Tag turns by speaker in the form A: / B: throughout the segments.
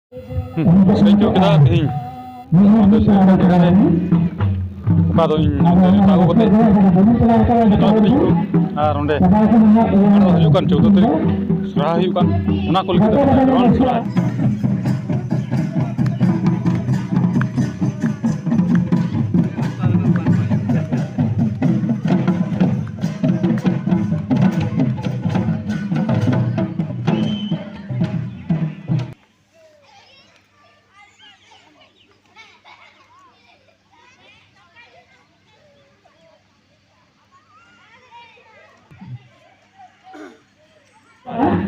A: Setuju kita ting. Ada saya kira buka tu tahu kote. Kita ting. Ronde. Ada tunjukkan coba tu. Surah kan. Una kulit kita ron surah.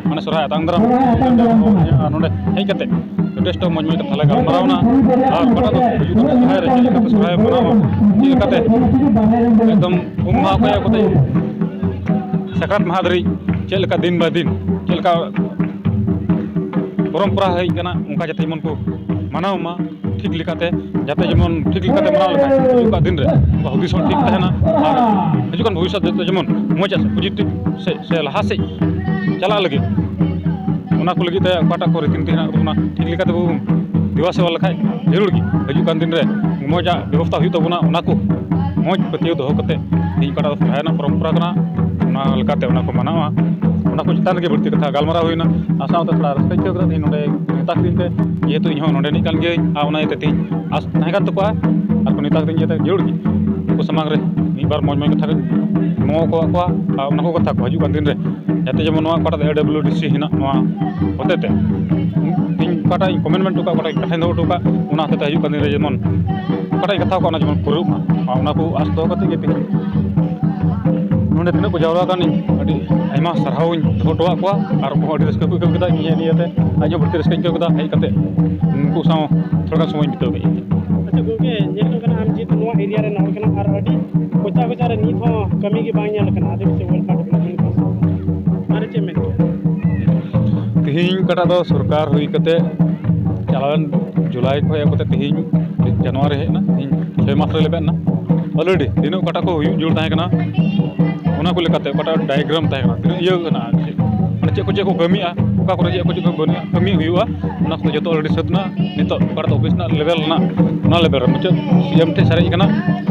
A: Mana surah tang daram nonde hei kate desto mojmoi ka thala galmarawna pada to yutu surah re chili kate surah banawa chili kate ekdom umma ko ya kote sakrat mahadri cheli ka din ba din cheli ka परम्परा है कना उनका जते मन को मानाव मा ठीक लिखाते जाते जेमन ठीक लिखाते मनाव लखा जुका दिन रे हुदिस ठीक तहना और हजुकन भविष्य जते जेमन मोजा पॉजिटिव से लहा से चला लगे उना को लगी ते काटा को रीति नीति ना ठीक लिखाते बो दिवा सेवा लखा जरूर की हजुकन दिन रे मोजा व्यवस्था हुई तबना उना को मोज पतियो दोहो कते इन काटा है परम्परा कना उना लकाते उना को मनावा उना को चितान के बढ़ती कथा गालमारा हुईना आसाम तो थोड़ा रस्ते चोक रही नोडे नेता दिन ते ये तो इहो नोडे निकल गई आ उना ते तीन आस नहीं कर तो को और को नेता दिन ये जरूर की को समाग रे एक बार मौज में कथा नो को उना को कथा को हजु दिन रे जाते जमन नोआ काटा एडब्ल्यूडीसी हिना नोआ होते ते इन काटा कमेंटमेंट तो काटा कथा दो तो का उना ते हजु दिन रे जमन काटा कथा को ना जमन पुरु उना को आस दो कते के नोडे तिना को जावरा कानी अडी आयमा सरहाउन फोटोआ को और को अडी रस्का को कदा ये नियते आजो भर्ती रस्का को कदा हेई कते उनको साव थोड़ा समय बिताव गई
B: अच्छा गोगे जेल कना आम जी नोआ एरिया रे नहर कना और अडी कोचा कोचा रे नीत हो कमी की बांग नेल कना आदिवासी वर्ल्ड कार्ड डेवलपमेंट मारे चे में
A: तिहिं कटा दो सरकार हुई कते चलावन जुलाई को कते तिहिं जनवरी हेना तिहिं 6 मास रे लेबे ना ऑलरेडी दिनो कटा को हुई जुड़ ताहे कना उना को लेकाते कटा डायग्राम ताहे कना इयो कना माने चे को कमी आ ओका को चे को बन कमी हुआ उना को जतो ऑलरेडी सदना नितो कटा ऑफिस ना लेवल ना उना लेवल रे मुचे सीएम टे सारे कना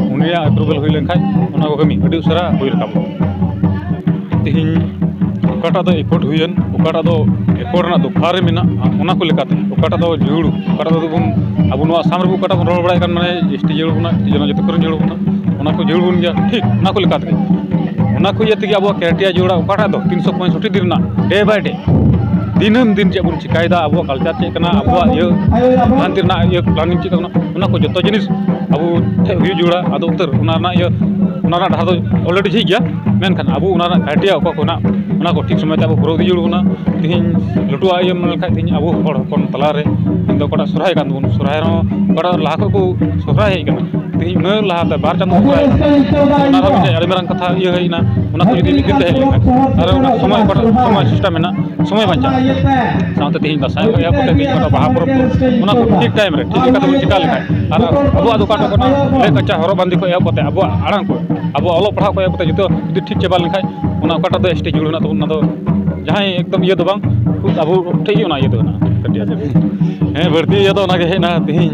A: उनिया अप्रूवल हुई लेनखाय उना को कमी अडी उसरा हुई रकाब तिहिं ओकाटा दो एकोट हुईन ओकाटा दो एकोट ना दुखारे मिना उना को लेकाते ओकाटा दो जुड़ ओकाटा दो बुन अब नोआ सामरे बु ओकाटा रोड बड़ाय कान माने एसटी जुड़ बुना जनो जतो करन जुड़ बुना उना को जुड़ बुन गया ठीक उना को लेकाते उना को यति अब क्राइटेरिया जोड़ा ओकाटा दो 365 दिन ना डे बाय डे दिनम दिन चे बुन चिकायदा अब कल्चर चे कना अब ये लांतिर ना ये प्लानिंग चे कना उना को जतो जिनिस अब हुई जोड़ा आदो उतर उना ना ये उना ना ढा दो ऑलरेडी ठीक गया मेन खान अब उना ना क्राइटेरिया ओका को ना उना को ठीक समय ते अब पुरो दी जोड़ बुना तिहिं लटुआ ये मन लखा तिहिं अब हड़ कोन तला रे इंदो कोटा सुराय कान बुन सुराय रो कोटा लाहा को सुराय हे कना तिहिं न लाहा ते बार चांदो सुराय उना रो जे अरिमरन कथा ये हेना उना को यदि मिकिन ते हे अरे उना समय कोटा समय सिस्टम में ना समय बंचा साउते तिहिं दसाय को या कोटे तिहिं कोटा बाहा पर उना को ठीक टाइम रे ठीक कथा चिका लेखाय और अब आदो काटा कोना ले कच्चा हरो बांधी को या कोते अब आड़ांग को अब ऑलो पढ़ा को या कोते जतो यदि ठीक चबा लेखाय उना काटा दो स्टेज जुड़ना तो उना दो जहां एकदम ये दो बांग अब ठीक उना ये दो ना कटिया हे भर्ती ये दो ना के हेना तिहिं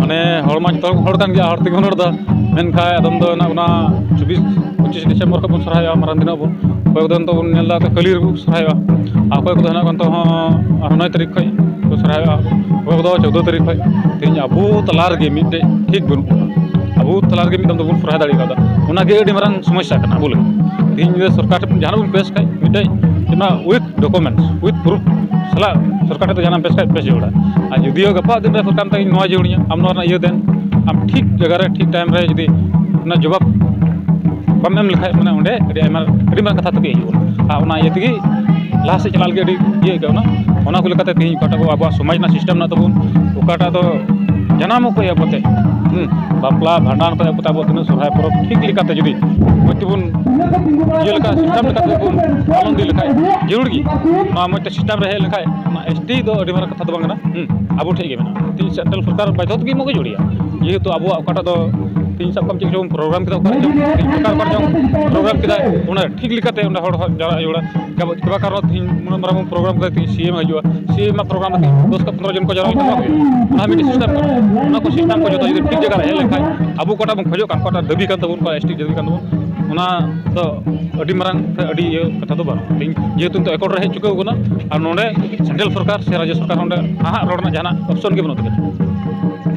A: माने हड़मा जतो हड़ कान गया हड़ तिगन हड़ दा मेनखाय आदम दो ना उना 24 डिसेंबर को बन सराया मारान दिन अब कोई दिन तो नेला तो कली रे सराया आ कोई को ना तो 9 तारीख खय को सराया कोई को 14 तारीख खय तिहिं अबो तलार गे मिटे ठीक बन अबो तलार गे मिटम तो बन सराय दाड़ी कादा उना गे एडी मारान समस्या कना बोले तिहिं सरकार जहां बन पेश खाय मिटे ना विथ डॉक्यूमेंट्स विथ प्रूफ सला सरकार तो जहां पेश खाय पेश जोड़ा आ जुदियो गपा दिन रे सरकार तई नोआ जोड़िया आम नोना ये देन आम ठीक जगह रे ठीक टाइम रे जदी ना जवाब बम एम लिखाय माने ओंडे अडी मार कथा तके हियो आ ओना ये तगी लाहा से चलाल के अडी ये के ओना को लेकाते तिहिं काटा को आबो समाज ना सिस्टम ना तबुन ओकाटा तो जनाम को या पते बापला भांडान को पता बो तिना सुरहाय परब ठीक लिकाते जदी मतिबुन ये लका सिस्टम लेकाते बुन पालन दी लेखाय जरूर की ना मते सिस्टम रहे लेखाय ना एसटी दो अडी मार कथा तो बांगना आबो ठीक गे मेना ती सेंट्रल सरकार बायधत गी मगे जोड़िया ये तो आबो ओकाटा दो तीन सब कम चेक जो प्रोग्राम किया उकार जो सरकार जो प्रोग्राम किया उन्हें ठीक लिखते उन्हें हर जरा जोड़ा क्या कारण तीन मरा प्रोग्राम करते सीएम हजूआ सीएम प्रोग्राम 10-15 जन को जरा ना मिट्टी सिस्टम को सिस्टम को जो ठीक जगह हेल लेखा अब कोटा बन खोजो कोटा दाबी कर तबन को एसटी दाबी कर तबन तो अड़ी मारंग अड़ी कथा तो बानो जेहेतु तो एकड़ रहे चुके होना और नोडे सेंट्रल सरकार से राज्य सरकार नोडे हाँ रोडना जहां ऑप्शन के बनते